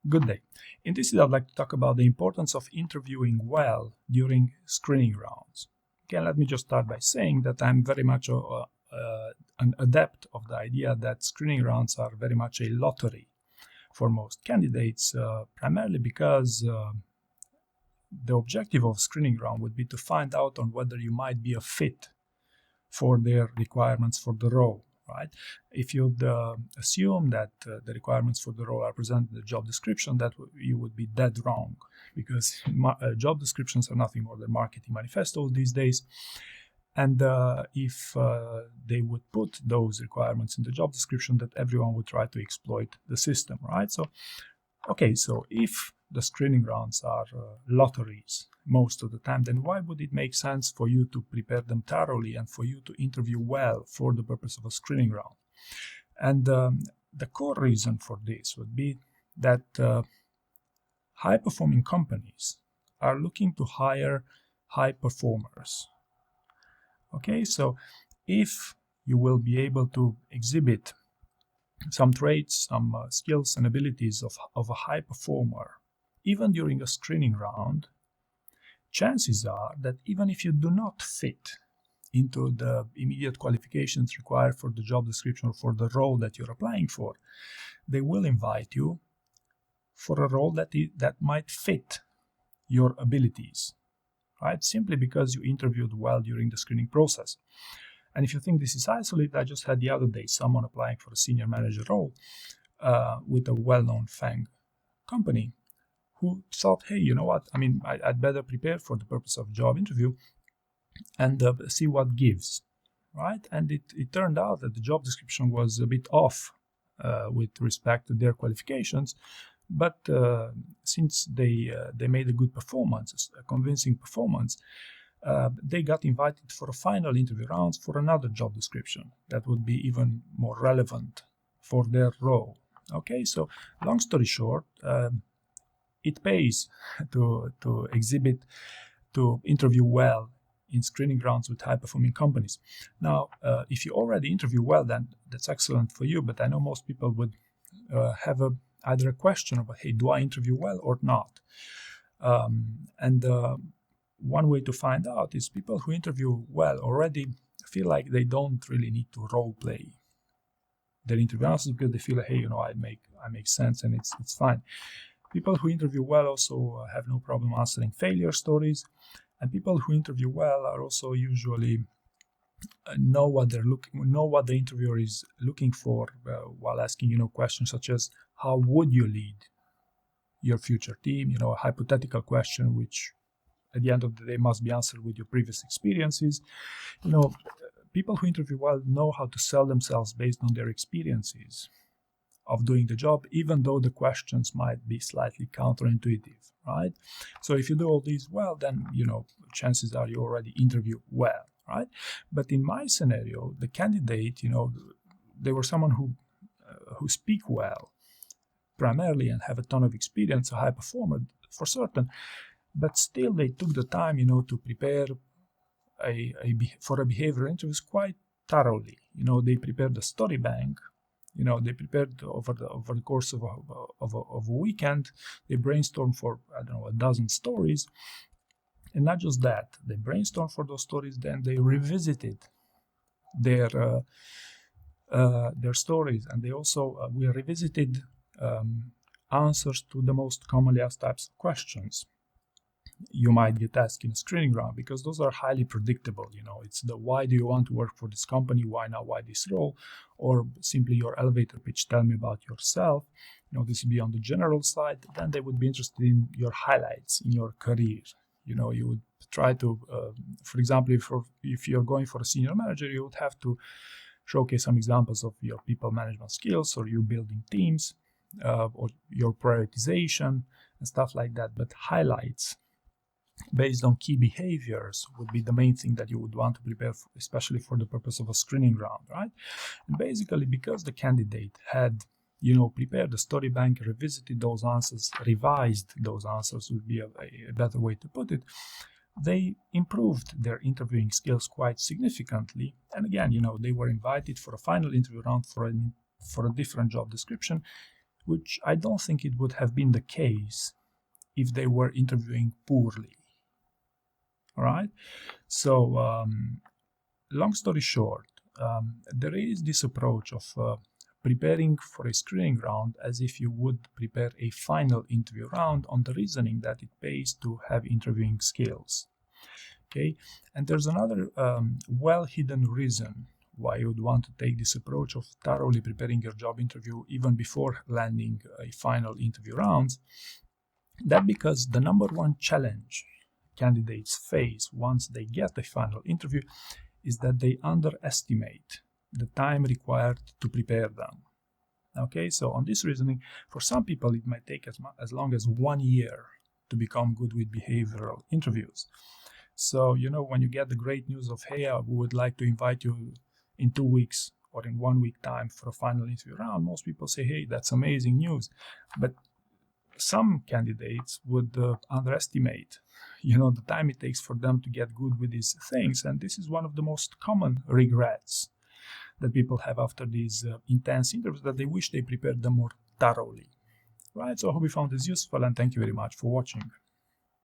Good day. In this video, I'd like to talk about the importance of interviewing well during screening rounds. Okay, let me just start by saying that I'm very much an adept of the idea that screening rounds are very much a lottery for most candidates, primarily because the objective of a screening round would be to find out on whether you might be a fit for their requirements for the role. Right? If you'd assume that the requirements for the role are presented in the job description, you would be dead wrong, because job descriptions are nothing more than marketing manifestos these days. And if they would put those requirements in the job description, that everyone would try to exploit the system, right? So if the screening rounds are lotteries most of the time, then why would it make sense for you to prepare them thoroughly and for you to interview well for the purpose of a screening round? And the core reason for this would be that high-performing companies are looking to hire high performers. Okay, so if you will be able to exhibit some traits, some skills and abilities of a high performer, even during a screening round, chances are that even if you do not fit into the immediate qualifications required for the job description or for the role that you're applying for, they will invite you for a role that might fit your abilities, right? Simply because you interviewed well during the screening process. And if you think this is isolated, I just had the other day someone applying for a senior manager role with a well-known FANG company, who thought, hey, you know what, I mean, I'd better prepare for the purpose of job interview and see what gives, right? And it turned out that the job description was a bit off with respect to their qualifications, but since they made a good performance, a convincing performance, they got invited for a final interview rounds for another job description that would be even more relevant for their role. Okay, so long story short, it pays to interview well in screening rounds with high-performing companies. Now, if you already interview well, then that's excellent for you, but I know most people would have either a question about, hey, do I interview well or not? One way to find out is people who interview well already feel like they don't really need to role play their interview answers, because they feel like, hey, you know, I make sense and it's fine. People who interview well also have no problem answering failure stories, and people who interview well are also usually know what the interviewer is looking for while asking, you know, questions such as, how would you lead your future team? You know, a hypothetical question which at the end of the day must be answered with your previous experiences. You know, people who interview well know how to sell themselves based on their experiences of doing the job, even though the questions might be slightly counterintuitive, right? So if you do all these well, then, you know, chances are you already interview well, right? But in my scenario, the candidate, you know, they were someone who speak well primarily and have a ton of experience, a high performer for certain, but still they took the time, you know, to prepare for a behavioral interviews quite thoroughly. You know, they prepared the story bank. You know, they prepared over the course of a weekend. They brainstormed for, I don't know, a dozen stories. And not just that, they brainstormed for those stories, then they revisited their stories, and they also we revisited answers to the most commonly asked types of questions you might get asked in a screening round, because those are highly predictable. You know, it's the why do you want to work for this company, why now, why this role, or simply your elevator pitch, tell me about yourself. You know, this would be on the general side. Then they would be interested in your highlights in your career. You know, you would try to, for example, if you're going for a senior manager, you would have to showcase some examples of your people management skills, or you building teams, or your prioritization and stuff like that. But highlights based on key behaviors would be the main thing that you would want to prepare for, especially for the purpose of a screening round, right? And basically, because the candidate had, you know, prepared the story bank, revisited those answers, revised those answers would be a better way to put it, they improved their interviewing skills quite significantly. And again, you know, they were invited for a final interview round for a different job description, which I don't think it would have been the case if they were interviewing poorly. All right, so long story short, there is this approach of preparing for a screening round as if you would prepare a final interview round, on the reasoning that it pays to have interviewing skills. Okay, and there's another well-hidden reason why you would want to take this approach of thoroughly preparing your job interview even before landing a final interview round. That because the number one challenge candidates face once they get a final interview is that they underestimate the time required to prepare them. Okay, so on this reasoning, for some people it might take as long as 1 year to become good with behavioral interviews. So, you know, when you get the great news of, hey, we would like to invite you in 2 weeks or in 1 week time for a final interview round, most people say, hey, that's amazing news. But some candidates would underestimate, you know, the time it takes for them to get good with these things. And this is one of the most common regrets that people have after these intense interviews, that they wish they prepared them more thoroughly. Right? So I hope you found this useful, and thank you very much for watching.